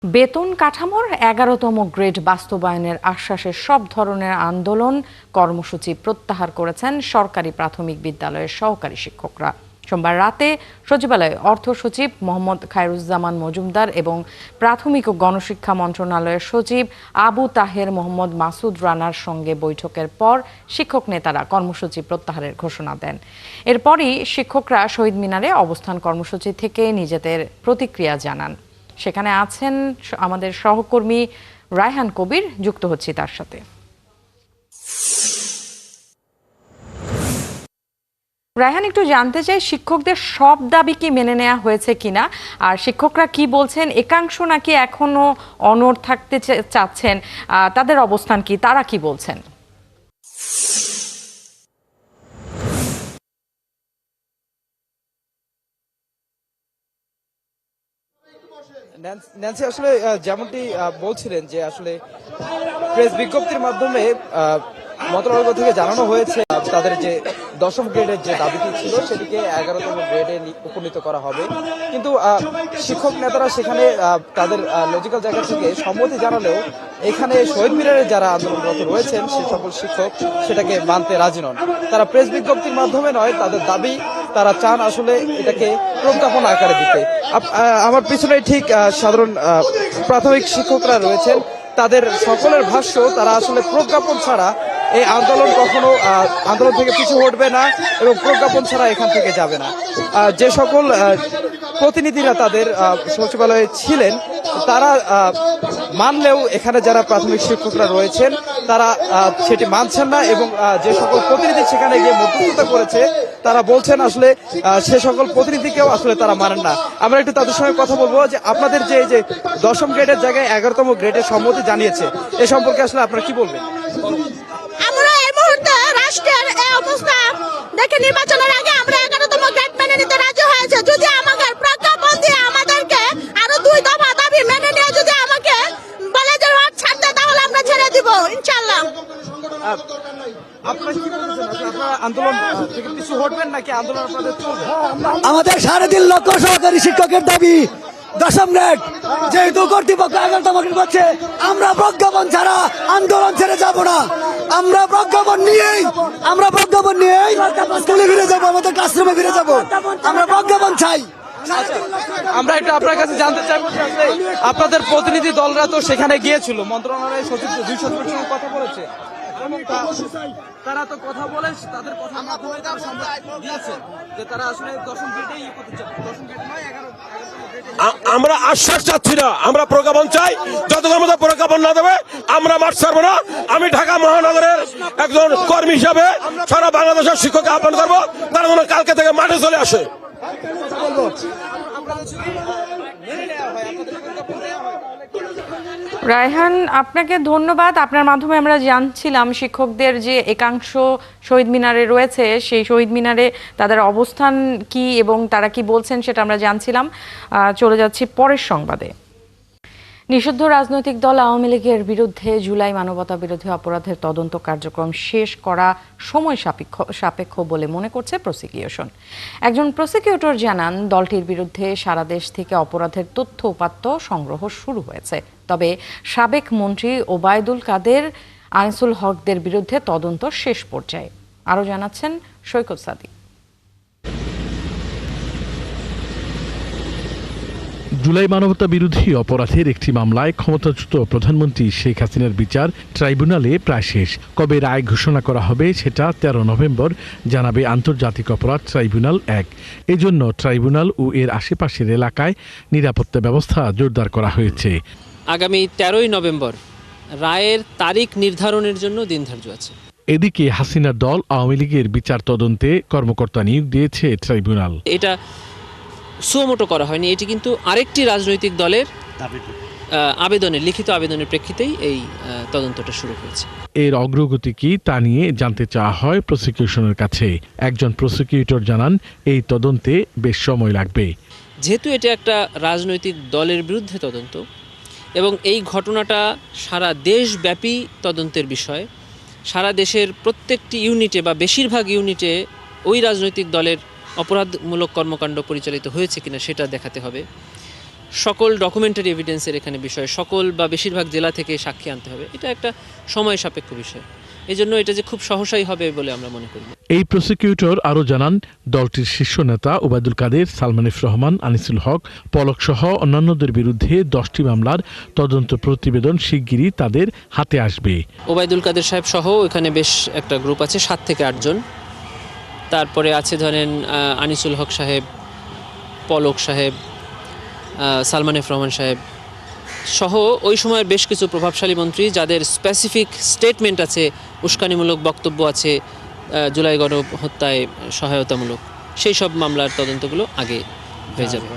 বেতন কাঠামোর ১১তম গ্রেড বাস্তবায়নের আশ্বাসে সব ধরনের আন্দোলন কর্মসূচি প্রত্যাহার করেছেন সরকারি প্রাথমিক বিদ্যালয়ের সহকারী শিক্ষকরা। সোমবার রাতে সচিবালয়ে অর্থ সচিব মোহাম্মদ খায়রুজ্জামান মজুমদার এবং প্রাথমিক ও গণশিক্ষা মন্ত্রণালয়ের সচিব আবু তাহের মোহাম্মদ মাসুদ রানার সঙ্গে বৈঠকের পর শিক্ষক নেতারা কর্মসূচি প্রত্যাহারের ঘোষণা দেন। এরপরই শিক্ষকরা শহীদ মিনারে অবস্থান কর্মসূচি থেকে নিজেদের প্রতিক্রিয়া জানান। সেখানে আছেন আমাদের সহকর্মী রায়হান কবির, যুক্ত হচ্ছি তার সাথে। রায়হান, একটু জানতে চাই শিক্ষকদের সব দাবি কি মেনে নেওয়া হয়েছে কিনা, আর শিক্ষকরা কি বলছেন, একাংশ নাকি এখনো অনড় থাকতে চাচ্ছেন, তাদের অবস্থান কি, তারা কি বলছেন? ন্যান্সি, আসলে যেমনটি বলছিলেন যে আসলে প্রেস বিজ্ঞপ্তির মাধ্যমে মন্ত্রণালয় থেকে জানানো হয়েছে তাদের যে ১০ম গ্রেডের যে দাবিটি ছিল সেটিকে ১১তম গ্রেডে উপনীত করা হবে। কিন্তু শিক্ষক নেতারা সেখানে তাদের লজিক্যাল জায়গা থেকে সম্মতি জানালেও এখানে শহীদ মিনারে যারা আন্দোলনরত রয়েছেন সে সকল শিক্ষক সেটাকে মানতে রাজি নন। তারা প্রেস বিজ্ঞপ্তির মাধ্যমে নয়, তাদের দাবি তারা চান আসলে এটাকে প্রজ্ঞাপন আকারে দিতে। আমার পিছনে ঠিক সাধারণ প্রাথমিক শিক্ষকরা রয়েছেন, তাদের সকলের ভাষ্য তারা আসলে প্রজ্ঞাপন ছাড়া এই আন্দোলন কখনো আন্দোলন থেকে পিছু হটবে না এবং প্রজ্ঞাপন ছাড়া এখান থেকে যাবে না। যে সকল প্রতিনিধিরা তাদের সচিবালয়ে ছিলেন তারা মানলেও এখানে যারা প্রাথমিক শিক্ষকরা রয়েছেন তারা সেটি মানছেন না এবং যে সকল প্রতিনিধি সেখানে গিয়ে মধ্যস্থতা করেছে তারা বলছেন আসলে সে সকল প্রতিনিধিকেও আসলে তারা মানেন না। আমরা একটু তাদের সঙ্গে কথা বলবো যে আপনাদের যে ১০ম গ্রেডের জায়গায় ১১তম গ্রেডের সম্মতি জানিয়েছে এ সম্পর্কে আসলে আপনারা কি বলবেন? আমরা এই মুহূর্তে রাষ্ট্রের এই অবস্থা দেখে নির্বাচনের আগে আমরা ১১তম গ্রেড মেনে নিতে রাজি হয়েছে। যদি আমাদের প্রজ্ঞাপন দিয়ে আমাদেরকে আরো ২ দফা দাবি মেনে নিয়ে যদি আমাকে বলে যে রড ছাড়তে, তাহলে আমরা ছেড়ে দিব ইনশাআল্লাহ। আপনারা কি বলছেন, আপনারা আন্দোলন থেকে পিছু হটবেন নাকি আন্দোলন আপনাদের চলবে? আমাদের ৩.৫ লক্ষ সহকারী শিক্ষকের দাবি ১০ম গ্রেড, যেহেতু কর্তৃপক্ষ ১১তম গ্রেড করছে, আমরা প্রজ্ঞাপন ছাড়া আন্দোলন ছেড়ে যাব না। আমরা প্রজ্ঞাপন নিয়েই স্কুলে ফিরে যাবো, আমাদের ক্লাসরুমে ফিরে যাবো। আমরা প্রজ্ঞাপন চাই। আমরা একটু আপনার কাছে জানতে চাইবো যে আসলে আপনাদের প্রতিনিধি দলরা তো সেখানে গিয়েছিল, মন্ত্রণালয়ের সচিব ২ সচিবের সঙ্গে কথা বলেছে, তারা তো কথা বলে তাদের কথার মাধ্যমে তারা সম্মতি দিয়েছে যে তারা আসলে ১০ম গ্রেডেই করতে চায়। ১০ম গ্রেড নয়, ১১তম গ্রেডে। আমরা আশ্বাস চাচ্ছি না, আমরা প্রজ্ঞাপন চাই। যতক্ষণ মধ্যে প্রজ্ঞাপন না দেবে আমরা মাঠ ছাড়বো না। আমি ঢাকা মহানগরের একজন কর্মী হিসাবে সারা বাংলাদেশের শিক্ষককে আহ্বান করবো তারা যেন কালকে থেকে মাঠে চলে আসে। রায়হান, আপনাকে ধন্যবাদ। আপনার মাধ্যমে আমরা জানছিলাম শিক্ষকদের যে একাংশ শহীদ মিনারে রয়েছে, সেই শহীদ মিনারে তাদের অবস্থান কি এবং তারা কি বলছেন সেটা আমরা জানছিলাম। চলে যাচ্ছি পরের সংবাদে। নিষিদ্ধ রাজনৈতিক দল আওয়ামী লীগের বিরুদ্ধে জুলাই মানবতা বিরোধী অপরাধের তদন্ত কার্যক্রম শেষ করা সময় সাপেক্ষ বলে মনে করছে প্রসিকিউশন। একজন প্রসিকিউটর জানান, দলটির বিরুদ্ধে সারা দেশ থেকে অপরাধের তথ্য উপাত্ত সংগ্রহ শুরু হয়েছে, তবে সাবেক মন্ত্রী ওবায়দুল কাদের, আনিসুল হকদের বিরুদ্ধে তদন্ত শেষ পর্যায়ে। আরও জানাচ্ছেন সৈকত সাদিক। জুলাই মানবতা বিরোধী অপরাধের একটি মামলায় ক্ষমতাচ্যুত প্রধানমন্ত্রী শেখ হাসিনার বিচার ট্রাইব্যুনালে প্রায় শেষ। কবে রায় ঘোষণা করা হবে সেটা ১৩ নভেম্বর জানাবে আন্তর্জাতিক অপরাধ ট্রাইব্যুনাল ১। এজন্য ট্রাইব্যুনাল ও এর আশেপাশের এলাকায় নিরাপত্তা ব্যবস্থা জোরদার করা হয়েছে। আগামী ১৩ই নভেম্বর রায়ের তারিখ নির্ধারণের জন্য দিন ধার্য আছে। এদিকে হাসিনার দল আওয়ামী লীগের বিচার তদন্তে কর্মকর্তা নিয়োগ দিয়েছে ট্রাইব্যুনাল। এটা সুমোটো করা হয়নি, এটি কিন্তু আরেকটি রাজনৈতিক দলের আবেদনের, লিখিত আবেদনের প্রেক্ষিতেই এই তদন্তটা শুরু হয়েছে। এর অগ্রগতি কি তা নিয়ে জানতে চাওয়া হয় প্রসিকিউশনের কাছে। একজন প্রসিকিউটর জানান, এই তদন্তে বেশ সময় লাগবে। যেহেতু এটা একটা রাজনৈতিক দলের বিরুদ্ধে তদন্ত এবং এই ঘটনাটা সারা দেশব্যাপী তদন্তের বিষয়, সারা দেশের প্রত্যেকটি ইউনিটে বা বেশিরভাগ ইউনিটে ওই রাজনৈতিক দলের অপরাধমূলক কর্মকাণ্ড পরিচালিত হয়েছে কিনা সেটা দেখাতে হবে। সকল ডকুমেন্টারি এভিডেন্সের এখানে বিষয়, সকল বা বেশিরভাগ জেলা থেকে সাক্ষী আনতে হবে। এটা একটা সময় সাপেক্ষ বিষয়, এই জন্য এটা যে খুব সহসাই হবে বলে আমরা মনে করি। এই প্রসিকিউটর আরও জানান, দলটির শীর্ষ নেতা ওবায়দুল কাদের, সালমান এফ রহমান, আনিসুল হক, পলক সহ অন্যান্যদের বিরুদ্ধে 10টি মামলার তদন্ত প্রতিবেদন শিগগিরই তাদের হাতে আসবে। ওবায়দুল কাদের সাহেব সহ এখানে বেশ একটা গ্রুপ আছে, 7 থেকে 8 জন। তারপরে আছে ধরেন আনিসুল হক সাহেব, পলক সাহেব, সালমান এফ রহমান সাহেব সহ ওই সময়ের বেশ কিছু প্রভাবশালী মন্ত্রী যাদের স্পেসিফিক স্টেটমেন্ট আছে, উস্কানিমূলক বক্তব্য আছে, জুলাই গণহত্যায় সহায়তামূলক, সেই সব মামলার তদন্তগুলো আগে হয়ে যাবে।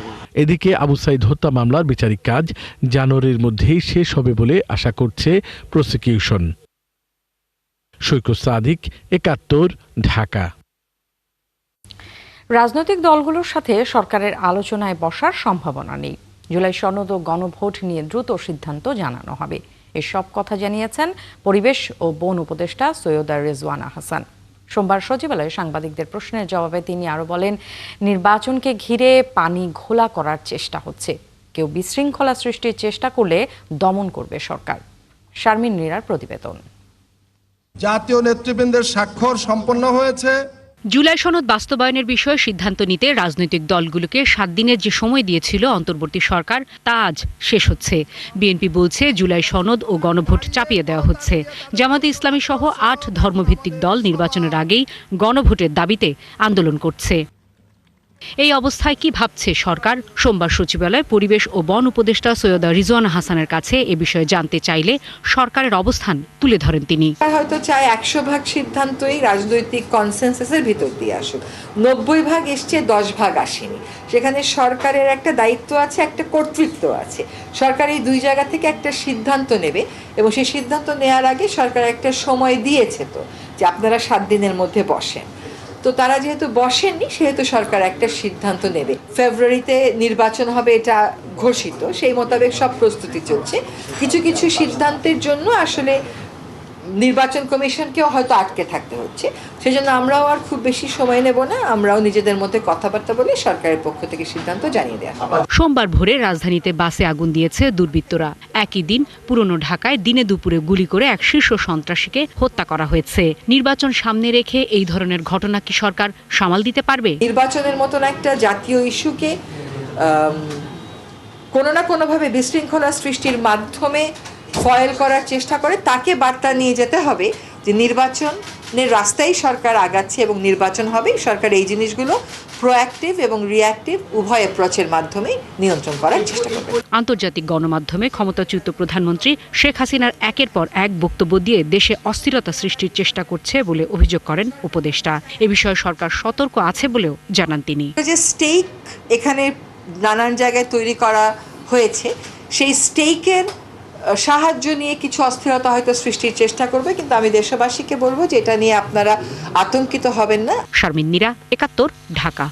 এদিকে আবু সাইদ হত্যা মামলার বিচারিক কাজ জানুয়ারির মধ্যেই শেষ হবে বলে আশা করছে প্রসিকিউশন। সৈকত সাদিক, ৭১, ঢাকা। রাজনৈতিক দলগুলোর সাথে সরকারের আলোচনায় বসার সম্ভাবনা নেই। জুলাই সনদ ও গণভোট নিয়ে দ্রুত সিদ্ধান্ত জানানো হবে, এসব কথা জানিয়েছেন পরিবেশ ও বন উপদেষ্টা সৈয়দা রেজওয়ানা হাসান। সোমবার সচিবালয়ে সাংবাদিকদের প্রশ্নের জবাবে তিনি আরও বলেন, নির্বাচনকে ঘিরে পানি ঘোলা করার চেষ্টা হচ্ছে, কেউ বিশৃঙ্খলা সৃষ্টির চেষ্টা করলে দমন করবে সরকার। শারমিন মীরার প্রতিবেদন। জাতীয় নেতৃবৃন্দের স্বাক্ষর সম্পন্ন হয়েছে। জুলাই সনদ বাস্তবায়নের বিষয়ে সিদ্ধান্ত নিতে রাজনৈতিক দলগুলোকে 7 দিনের যে সময় দিয়েছিল অন্তর্বর্তী সরকার, তা আজ শেষ হচ্ছে। বিএনপি বলছে জুলাই সনদ ও গণভোট চাপিয়ে দেওয়া হচ্ছে। জামায়াতে ইসলামী সহ 8 ধর্মভিত্তিক দল নির্বাচনের আগেই গণভোটের দাবিতে আন্দোলন করছে। এই অবস্থায় কি ভাবছে সরকার? সোমবার সচিবালয়ে পরিবেশ ও বন উপদেষ্টা সৈয়দা রিজওয়ানা হাসানের কাছে এ বিষয়ে জানতে চাইলে সরকারের অবস্থান তুলে ধরেন তিনি। হয়তো চায় 100% সিদ্ধান্তই রাজনৈতিক কনসেনসাসের ভিতর দিয়ে আসুক, 90% এসছে, 10% আসেনি। সেখানে সরকারের একটা দায়িত্ব আছে, একটা কর্তৃত্ব আছে। সরকার এই দুই জায়গা থেকে একটা সিদ্ধান্ত নেবে এবং সেই সিদ্ধান্ত নেওয়ার আগে সরকার একটা সময় দিয়েছে তো যে আপনারা 7 দিনের মধ্যে বসেন। তো তারা যেহেতু বসেননি, সেহেতু সরকার একটা সিদ্ধান্ত নেবে। ফেব্রুয়ারিতে নির্বাচন হবে এটা ঘোষিত, সেই মোতাবেক সব প্রস্তুতি চলছে। কিছু কিছু সিদ্ধান্তের জন্য আসলে নির্বাচন কমিশনকেও হয়তো আটকে থাকতে হচ্ছে, সেজন্য আমরাও আর খুব বেশি সময় নেব না, আমরাও নিজেদের মধ্যে কথাবার্তা বলে সরকারের পক্ষ থেকে সিদ্ধান্ত জানিয়ে দেওয়া হবে। সোমবার ভোরে রাজধানীতে বাসে আগুন দিয়েছে দুর্বৃত্তরা। একই দিন পুরনো ঢাকায় দিনে দুপুরে গুলি করে এক শীর্ষ সন্ত্রাসীকে হত্যা করা হয়েছে। নির্বাচন সামনে রেখে এই ধরনের ঘটনা কি সরকার সামাল দিতে পারবে? নির্বাচনের মতন একটা জাতীয় ইস্যুকে কোনো না কোনোভাবে বিশৃঙ্খলা সৃষ্টির মাধ্যমে ফয়েল করার চেষ্টা করে, তাকে বার্তা নিয়ে যেতে হবে যে নির্বাচনের রাস্তায় সরকার আগাচ্ছে এবং নির্বাচন হবে। সরকার এই জিনিসগুলো প্রোঅ্যাক্টিভ এবং রিঅ্যাক্টিভ উভয় অ্যাপ্রোচের মাধ্যমে নিয়ন্ত্রণ করার চেষ্টা করবে। আন্তর্জাতিক গণমাধ্যমে ক্ষমতাচ্যুত প্রধানমন্ত্রী শেখ হাসিনার একের পর এক বক্তব্য দিয়ে দেশে অস্থিরতা সৃষ্টির চেষ্টা করছে বলে অভিযোগ করেন উপদেষ্টা। এ বিষয়ে সরকার সতর্ক আছে বলেও জানান তিনি। যে স্টেক এখানে নানান জায়গায় তৈরি করা হয়েছে, সেই স্টেকের সাহায্য নিয়ে কিছু অস্থিরতা হয়তো সৃষ্টির চেষ্টা করবে, কিন্তু আমি দেশবাসীকে বলবো যে এটা নিয়ে আপনারা আতঙ্কিত হবেন না। শারমিন মীরা, ৭১, ঢাকা।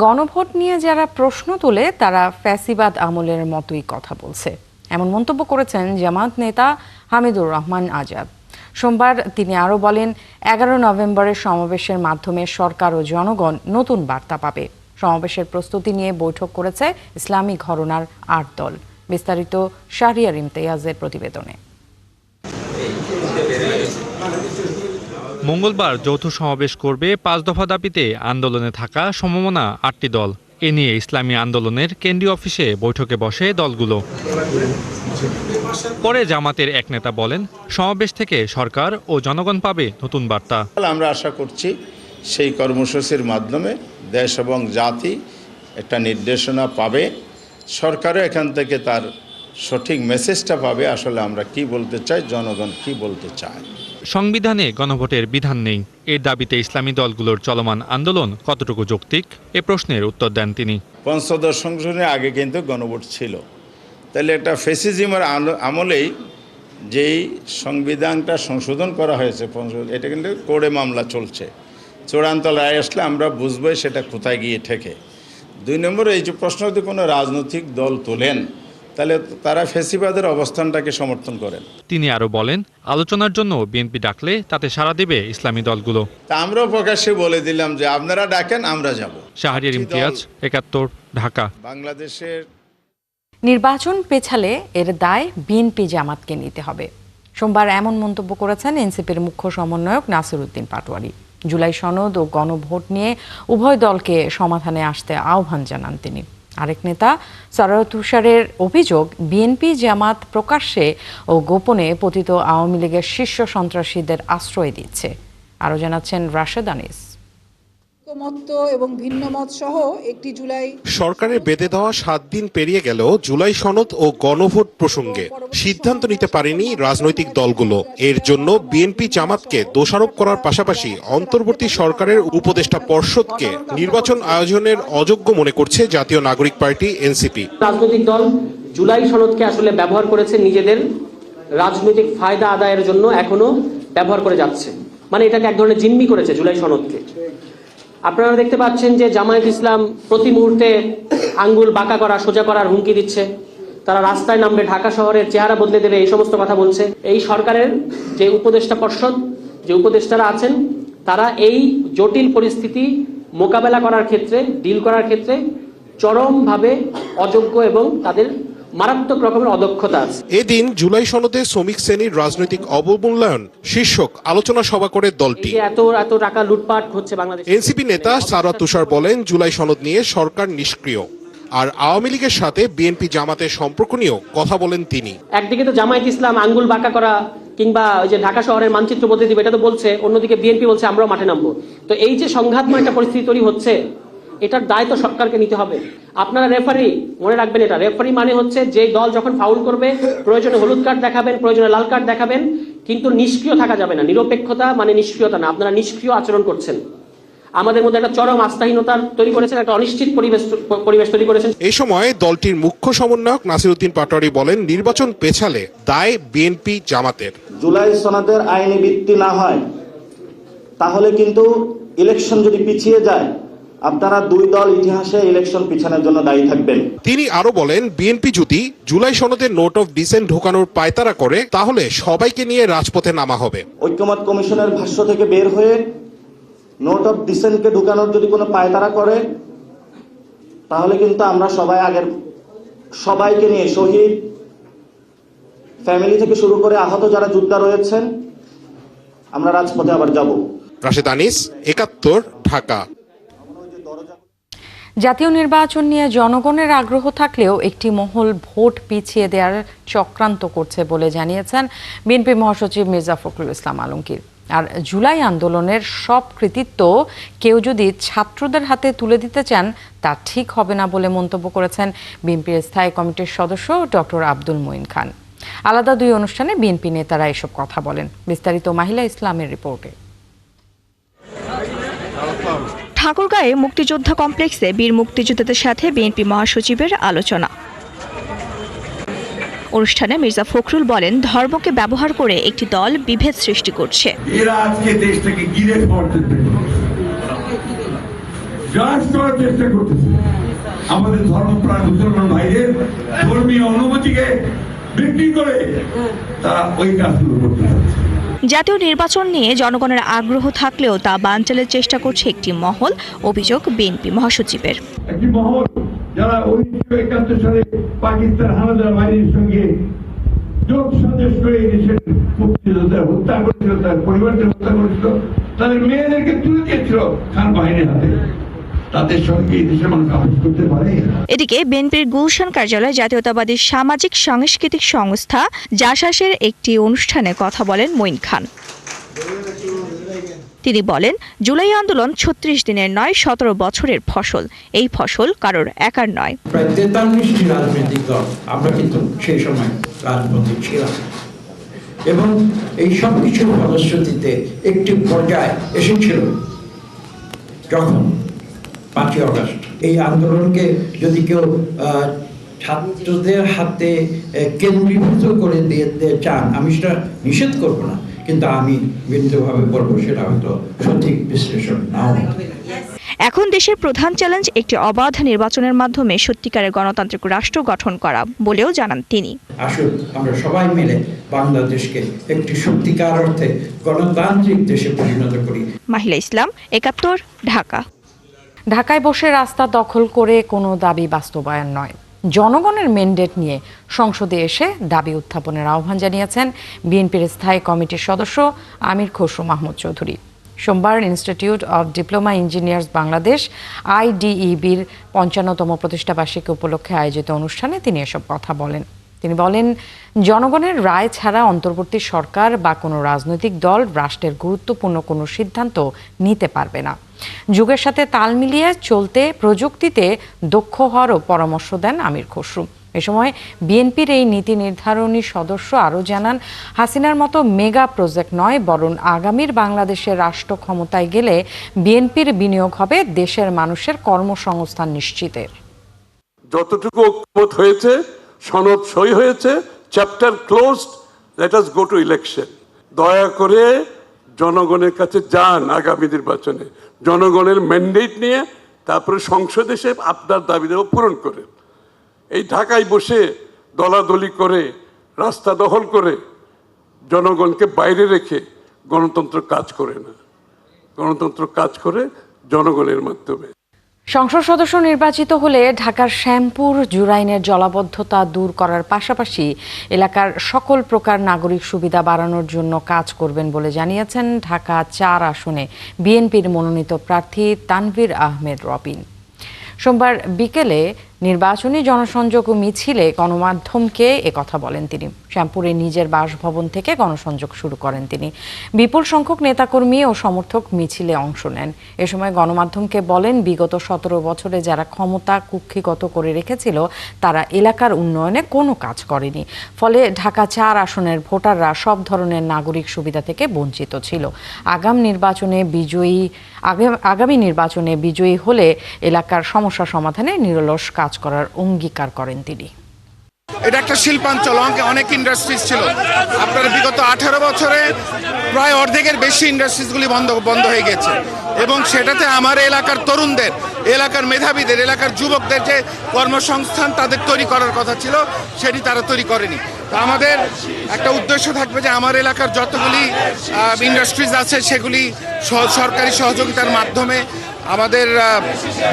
গণভোট নিয়ে যারা প্রশ্ন তোলে তারা ফ্যাসিবাদ আমলের মতোই কথা বলছে, এমন মন্তব্য করেছেন জামায়াত নেতা হামিদুর রহমান আজাদ। সোমবার তিনি আরও বলেন, 11 নভেম্বরের সমাবেশের মাধ্যমে সরকার ও জনগণ নতুন বার্তা পাবে। সমাবেশের প্রস্তুতি নিয়ে বৈঠক করেছে ইসলামী ঘরানার 8 দল। বিস্তারিত শাহরিয়ার ইমতিয়াজের প্রতিবেদনে। মঙ্গলবার যৌথ সমাবেশ করবে 5 দফা দাবিতে আন্দোলনে থাকা সমমনা 8টি দল। এ নিয়ে ইসলামী আন্দোলনের কেন্দ্রীয় অফিসে বৈঠকে বসে দলগুলো। পরে জামাতের এক নেতা বলেন, সমাবেশ থেকে সরকার ও জনগণ পাবে নতুন বার্তা। আমরা আশা করছি সেই কর্মসূচির মাধ্যমে দেশ এবং জাতি একটা নির্দেশনা পাবে, সরকারও এখান থেকে তার সঠিক মেসেজটা পাবে, আসলে আমরা কি বলতে চাই, জনগণ কি বলতে চায়। সংবিধানে গণভোটের বিধান নেই। এর দাবিতে ইসলামী দলগুলোর চলমান আন্দোলন কতটুকু যৌক্তিক, এ প্রশ্নের উত্তর দেন তিনি। পঞ্চদশ সংশোধনের আগে কিন্তু গণভোট ছিল, তাহলে একটা ফ্যাসিজমের আমলেই যেই সংবিধানটা সংশোধন করা হয়েছে, এটা কিন্তু কোর্টে মামলা চলছে। চূড়ান্ত রায় আসলে আমরা বুঝবো সেটা কোথায় গিয়ে ঠেকে। 2 নম্বর, এই যে প্রশ্ন যদি কোনো রাজনৈতিক দল তোলেন, তাহলে তারা ফ্যাসিবাদের অবস্থানটাকে সমর্থন করেন। তিনি আরও বলেন, আলোচনার জন্য বিএনপি ডাকলে তাতে সাড়া দেবে ইসলামী দলগুলো। তা আমরাও প্রকাশ্যে বলে দিলাম যে আপনারা ডাকেন, আমরা যাব। শাহরিয়ার ইমতিয়াজ, ৭১, ঢাকা। বাংলাদেশের নির্বাচন পেছালে এর দায় বিএনপি জামাতকে নিতে হবে। সোমবার এমন মন্তব্য করেছেন এনসিপির মুখ্য সমন্বয়ক নাসির উদ্দিন পাটোয়ারি। জুলাই সনদ ও গণভোট নিয়ে উভয় দলকে সমাধানে আসতে আহ্বান জানান তিনি। আরেক নেতা সারাওয়ার তুষারের অভিযোগ, বিএনপি জামাত প্রকাশ্যে ও গোপনে পতিত আওয়ামী লীগের শীর্ষ সন্ত্রাসীদের আশ্রয় দিচ্ছে। আরও জানাচ্ছেন রাশেদ আনিস। এবং ভিন্ন মত সহ একটি জুলাই সরকারের বেঁধে দেওয়া 7 দিন পেরিয়ে গেল জুলাই সনদ ও গণভোট প্রসঙ্গে সিদ্ধান্ত নিতে পারেনি রাজনৈতিক দলগুলো। এর জন্য বিএনপি জামাতকে দোষারোপ করার পাশাপাশি অন্তর্বর্তী সরকারের উপদেষ্টা পর্ষদকে নির্বাচন আয়োজনের অযোগ্য মনে করছে জাতীয় নাগরিক পার্টি এনসিপি। রাজনৈতিক দল জুলাই সনদকে আসলে ব্যবহার করেছে নিজেদের রাজনৈতিক ফায়দা আদায়ের জন্য, এখনো ব্যবহার করে যাচ্ছে। মানে এটাকে এক ধরনের জিম্মি করেছে জুলাই সনদকে। আপনারা দেখতে পাচ্ছেন যে জামায়াত ইসলাম প্রতি মুহূর্তে আঙ্গুল বাঁকা করা সোজা করার হুমকি দিচ্ছে। তারা রাস্তায় নামবে, ঢাকা শহরের চেহারা বদলে দেবে, এই সমস্ত কথা বলছে। এই সরকারের যে উপদেষ্টা পর্ষদ, যে উপদেষ্টারা আছেন, তারা এই জটিল পরিস্থিতি মোকাবেলা করার ক্ষেত্রে, ডিল করার ক্ষেত্রে চরমভাবে অযোগ্য এবং তাদের মারাত্মক রকমের অদক্ষতা আছে। এদিন জুলাই সনদে শ্রমিক শ্রেণীর রাজনৈতিক অবমূল্যায়ন শীর্ষক আলোচনা সভা করে দলটি। এত টাকা লুটপাট হচ্ছে বাংলাদেশে। এনসিপি নেতা সারাওয়ার তুষার বলেন, জুলাই সনদ নিয়ে সরকার নিষ্ক্রিয়। আর আওয়ামী লীগের সাথে বিএনপি জামাতের সম্পর্ক নিয়েও কথা বলেন তিনি। একদিকে তো জামায়াত ইসলাম আঙ্গুল বাঁকা করা কিংবা ওই যে ঢাকা শহরের মানচিত্র বদলে দিবে এটা তো বলছে, অন্যদিকে বিএনপি বলছে আমরাও মাঠে নামবো। তো এই যে সংঘাতময় একটা পরিস্থিতি তৈরি হচ্ছে, এটার দায় তো সরকারকে নিতে হবে। আপনারা রেফারি, মনে রাখবেন, এটা রেফারি মানে হচ্ছে যে দল যখন ফাউল করবে প্রয়োজনে হলুদ কার্ড দেখাবেন, প্রয়োজনে লাল কার্ড দেখাবেন, কিন্তু নিষ্ক্রিয় থাকা যাবে না। নিরপেক্ষতা মানে নিষ্ক্রিয়তা না। আপনারা নিষ্ক্রিয় আচরণ করছেন, আমাদের মধ্যে একটা চরম আস্থাহীনতা তৈরি করেছেন, একটা অনিশ্চিত পরিবেশ তৈরি করেছেন। এই সময় দলটির মুখ্য সমন্বয়ক নাসির উদ্দিন পাটোয়ারি বলেন, নির্বাচন পেছালে দায় বিএনপি জামাতের। জুলাই সনদের আইনি ভিত্তি না হয় তাহলে কিন্তু ইলেকশন যদি পিছিয়ে যায়, আপনারা দুই দল ইতিহাসে ইলেকশন পিছানোর জন্য দায়ী থাকবেন। তিনি আরো বলেন, বিএনপি যদি জুলাই সনদে নোট অফ ডিসেন্ট ঢোকানোর পায়তারা করে, তাহলে সবাইকে নিয়ে রাজপথে নামা হবে। ঐক্যমত কমিশনের ভাষ্য থেকে বের হয়ে নোট অফ ডিসেন্টকে ঢোকানোর যদি কোনো পায়তারা করে, তাহলে কিন্তু আমরা সবাইকে নিয়ে, শহীদ ফ্যামিলি থেকে শুরু করে আহত যারা যোদ্ধা রয়েছেন, আমরা রাজপথে আবার যাব। রাশেদ আনিস, ৭১, ঢাকা। জাতীয় নির্বাচন নিয়ে জনগণের আগ্রহ থাকলেও একটি মহল ভোট পিছিয়ে দেওয়ার চক্রান্ত করছে বলে জানিয়েছেন বিএনপি মহাসচিব মির্জা ফখরুল ইসলাম আলমগীর। আর জুলাই আন্দোলনের সব কৃতিত্ব কেউ যদি ছাত্রদের হাতে তুলে দিতে চান, তা ঠিক হবে না বলে মন্তব্য করেছেন বিএনপির স্থায়ী কমিটির সদস্য ডক্টর আব্দুল মঈন খান। আলাদা দুই অনুষ্ঠানে বিএনপি নেতারা এসব কথা বলেন। বিস্তারিত মাহিলা ইসলামের রিপোর্টে। ঠাকুরগাঁয়ে মুক্তিযোদ্ধা কমপ্লেক্সে বীর মুক্তিযোদ্ধাদের সাথে বিএনপি মহাসচিবের আলোচনা অনুষ্ঠানে মির্জা ফখরুল বলেন, ধর্মকে ব্যবহার করে একটি দল বিভেদ সৃষ্টি করছে। এরা আজকে দেশটাকে গিলে খাওয়ার চেষ্টা করতেছে। আমাদের ধর্মপ্রাণ মুসলমান ভাইদের ধর্মীয় অনুভূতিকে বিক্রি করে তারা ওই কাজগুলো করতে যাচ্ছে। জাতীয় নির্বাচন নিয়ে জনগণের আগ্রহ থাকলেও তা বানচালের চেষ্টা করছে একটি মহল, অভিযোগ বিএনপি মহাসচিবের। একটি মহল যারা 1971 সালে পাকিস্তান হানাদার বাহিনীর সঙ্গে যোগ সাজেশ করে দেশের মুক্তিযোদ্ধা হত্যা করেছিল, তার পরিবারকে হত্যা করেছিল, তাদের মেয়েদেরকে তুলে দিয়েছিল খান বাহিনীর হাতে। তাদের সঙ্গে দেশের মানুষ আপোষ করতে পারে। এদিকে বিএনপির গুলশান কার্যালয়ে জাতীয়তাবাদী সামাজিক সাংস্কৃতিক সংস্থা জাসাসের একটি অনুষ্ঠানে কথা বলেন মঈন খান। তিনি বলেন, জুলাই আন্দোলন 36 দিনের নয়, 17 বছরের ফসল। এই ফসল কারোর একার নয়। প্রায় 43টি রাজনৈতিক দল আমরা কিন্তু সেই সময় রাজনীতি ছিলাম, এবং এই সব কিছুর ফলশ্রুতিতে একটি পর্যায়ে এসেছিল যখন 5ই আগস্ট এই আন্দোলনকে যদি কেউ ছাত্রদের হাতে কেন্দ্রীভূত করে দিতে চান, আমি সেটা নিষেধ করব না, কিন্তু আমি বিনীতভাবে বলবো সেটা হয়তো সঠিক বিশ্লেষণ নাও। এখন দেশের প্রধান চ্যালেঞ্জ একটি অবাধ নির্বাচনের মাধ্যমে সত্যিকারের গণতান্ত্রিক রাষ্ট্র গঠন করা বলেও জানান তিনি। আসুন আমরা সবাই মিলে বাংলাদেশকে একটি সত্যিকার অর্থে গণতান্ত্রিক দেশে পরিণত করি। মাহিলা ইসলাম, ৭১, ঢাকা। ঢাকায় বসে রাস্তা দখল করে কোনো দাবি বাস্তবায়ন নয়। জনগণের ম্যান্ডেট নিয়ে সংসদে এসে দাবি উত্থাপনের আহ্বান জানিয়েছেন বিএনপির স্থায়ী কমিটির সদস্য আমির খসরু মাহমুদ চৌধুরী। সোমবার institute of diploma engineers Bangladesh IDEBর ৫৫তম প্রতিষ্ঠাবার্ষিকী উপলক্ষে আয়োজিত অনুষ্ঠানে তিনি এসব কথা বলেন। তিনি বলেন, জনগণের রায় ছাড়া অন্তর্বর্তী সরকার বা কোনো রাজনৈতিক দল রাষ্ট্রের গুরুত্বপূর্ণ কোনো সিদ্ধান্ত নিতে পারবে না। যুগের সাথে তাল মিলিয়ে চলতে প্রযুক্তিতে দক্ষ হওয়ারও পরামর্শ দেন আমির খসরু। এ সময় বিএনপির এই নীতি নির্ধারণী সদস্য আরও জানান, হাসিনার মতো মেগা প্রজেক্ট নয়, বরং আগামীর বাংলাদেশের রাষ্ট্র ক্ষমতায় গেলে বিএনপির বিনিয়োগ হবে দেশের মানুষের কর্মসংস্থান নিশ্চিতের। যতটুকু ঐক্যমত হয়েছে, সনদ সই হয়েছে, chapter closed, let us go to election. দয়া করে জনগণের কাছে যান, আগামী নির্বাচনে জনগণের ম্যান্ডেট নিয়ে তারপরে সংসদে এসে আপনার দাবি দেওয়া পূরণ করে। এই ঢাকায় বসে দলাদলি করে, রাস্তা দখল করে, জনগণকে বাইরে রেখে গণতন্ত্র কাজ করে না। গণতন্ত্র কাজ করে জনগণের মাধ্যমে। সংসদ সদস্য নির্বাচিত হলে ঢাকার শ্যামপুর জুরাইনের জলাবদ্ধতা দূর করার পাশাপাশি এলাকার সকল প্রকার নাগরিক সুবিধা বাড়ানোর জন্য কাজ করবেন বলে জানিয়েছেন ঢাকা ৪ আসনে বিএনপির মনোনীত প্রার্থী তানভীর আহমেদ রবিন। সোমবার বিকেলে নির্বাচনী জনসংযোগ ও মিছিলে গণমাধ্যমকে একথা বলেন তিনি। শ্যামপুরে নিজের বাসভবন থেকে গণসংযোগ শুরু করেন তিনি। বিপুল সংখ্যক নেতাকর্মী ও সমর্থক মিছিলে অংশ নেন। এ সময় গণমাধ্যমকে বলেন, বিগত ১৭ বছরে যারা ক্ষমতা কুক্ষিগত করে রেখেছিল তারা এলাকার উন্নয়নে কোনো কাজ করেনি। ফলে ঢাকা ৪ আসনের ভোটাররা সব ধরনের নাগরিক সুবিধা থেকে বঞ্চিত ছিল। আগামী নির্বাচনে বিজয়ী হলে এলাকার সমস্যা সমাধানে নিরলস কাজ করার অঙ্গীকার করেন তিনি। এটা একটা শিল্পাঞ্চল, অনেক ইন্ডাস্ট্রিজ ছিল। আপনার বিগত 18 বছরে প্রায় অর্ধেকের বেশি ইন্ডাস্ট্রিজগুলি বন্ধ হয়ে গেছে এবং সেটাতে আমার এলাকার তরুণদের, এলাকার মেধাবীদের, এলাকার যুবকদের যে কর্মসংস্থান তাদের তৈরি করার কথা ছিল সেটি তারা তৈরি করেনি। তো আমাদের একটা উদ্দেশ্য থাকবে যে আমার এলাকার যতগুলি ইন্ডাস্ট্রিজ আছে সেগুলি সরকারি সহযোগিতার মাধ্যমে, আমাদের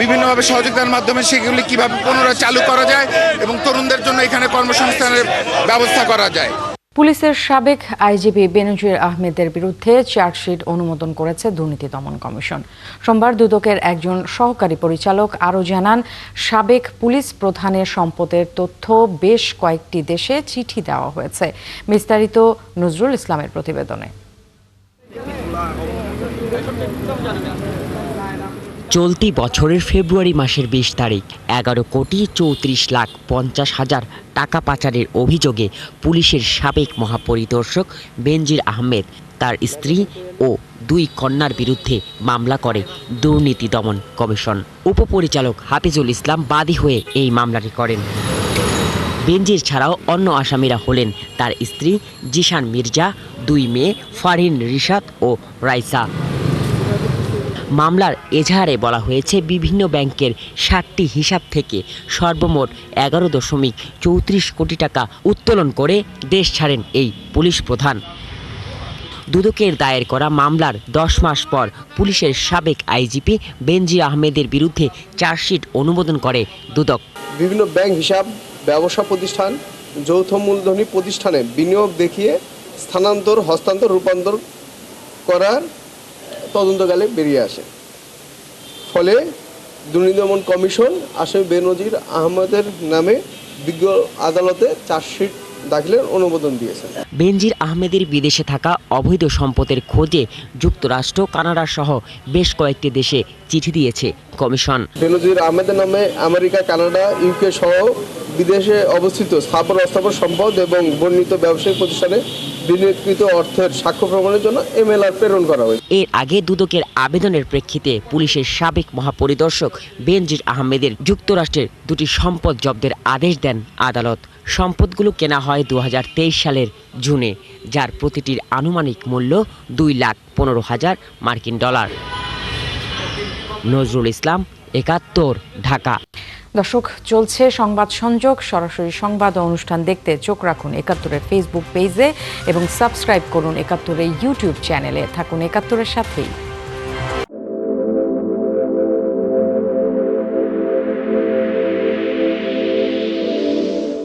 বিভিন্নভাবে সহযোগিতার মাধ্যমে সেগুলি কিভাবে পুনরায় চালু করা যায় এবং তরুণদের জন্য এখানে কর্মসংস্থানের ব্যবস্থা করা যায়। পুলিশের সাবেক আইজিপি বেনজির আহমেদের বিরুদ্ধে চার্জশিট অনুমোদন করেছে দুর্নীতি দমন কমিশন। সোমবার দুদকের একজন সহকারী পরিচালক আরও জানান, সাবেক পুলিশ প্রধানের সম্পদের তথ্য বেশ কয়েকটি দেশে চিঠি দেওয়া হয়েছে। বিস্তারিত নজরুল ইসলামের প্রতিবেদনে। চলতি বছরের ফেব্রুয়ারি মাসের ২০ তারিখ ১১,৩৪,৫০,০০০ টাকা পাচারের অভিযোগে পুলিশের সাবেক মহাপরিদর্শক বেনজির আহমেদ তার স্ত্রী ও 2 কন্যার বিরুদ্ধে মামলা করে দুর্নীতি দমন কমিশন। উপপরিচালক হাফিজুল ইসলাম বাদী হয়ে এই মামলাটি করেন। বেনজির ছাড়াও অন্য আসামিরা হলেন তার স্ত্রী জিশান মির্জা, 2 মেয়ে ফারহিন রিশাদ ও রাইসা। মামলার এজাহারে বলা হয়েছে, বিভিন্ন ব্যাংকের 60টি হিসাব থেকে সর্বমোট 11.34 কোটি টাকা উত্তোলন করে দেশ ছাড়েন এই পুলিশ প্রধান। দুদকের দায়ের করা মামলার 10 মাস পর পুলিশের সাবেক আইজিপি বেনজির আহমেদের বিরুদ্ধে চার্জশিট অনুমোদন করে দুদক। বিভিন্ন ব্যাংক হিসাব, ব্যবসা প্রতিষ্ঠান, যৌথ মূলধনী প্রতিষ্ঠানে বিনিয়োগ দেখিয়ে স্থানান্তর, হস্তান্তর, রূপান্তর করার তদন্তকালে বেরিয়ে আসে। ফলে দুর্নীতি দমন কমিশন আসামি বেনজির আহমেদের নামে বিজ্ঞ আদালতে চার্জশিট দাখিলের অনুমোদন দিয়েছে। বেনজির আহমেদের বিদেশে থাকা অবৈধ সম্পদের খোঁজে যুক্তরাষ্ট্র, কানাডা সহ বেশ কয়েকটি দেশে চিঠি দিয়েছে কমিশন। বেনজির আহমেদের নামে আমেরিকা, কানাডা, ইউকে সহ বিদেশে অবস্থিত স্থাবর অস্থাবর সম্পদ এবং বর্ণিত ব্যবসায়িক প্রতিষ্ঠানে বিনিয়োগকৃত অর্থের সাক্ষ্য প্রমাণের জন্য MLR প্রেরণ করা হয়েছে। এর আগে দুদকের আবেদনের প্রেক্ষিতে পুলিশের সাবেক মহাপরিদর্শক বেনজির আহমেদের যুক্তরাষ্ট্রের 2টি সম্পদ জব্দের আদেশ দেন আদালত। সম্পদগুলো কেনা হয় 2023 সালের জুনে, যার প্রতিটির আনুমানিক মূল্য $2,15,000 মার্কিন ডলার। নজরুল ইসলাম, 71, ঢাকা। দর্শক, চলছে সংবাদ সংযোগ। সরাসরি সংবাদ অনুষ্ঠান দেখতে চোখ রাখুন 71-এর ফেসবুক পেজে এবং সাবস্ক্রাইব করুন 71-এর ইউটিউব চ্যানেলে। থাকুন 71-এর সাথেই।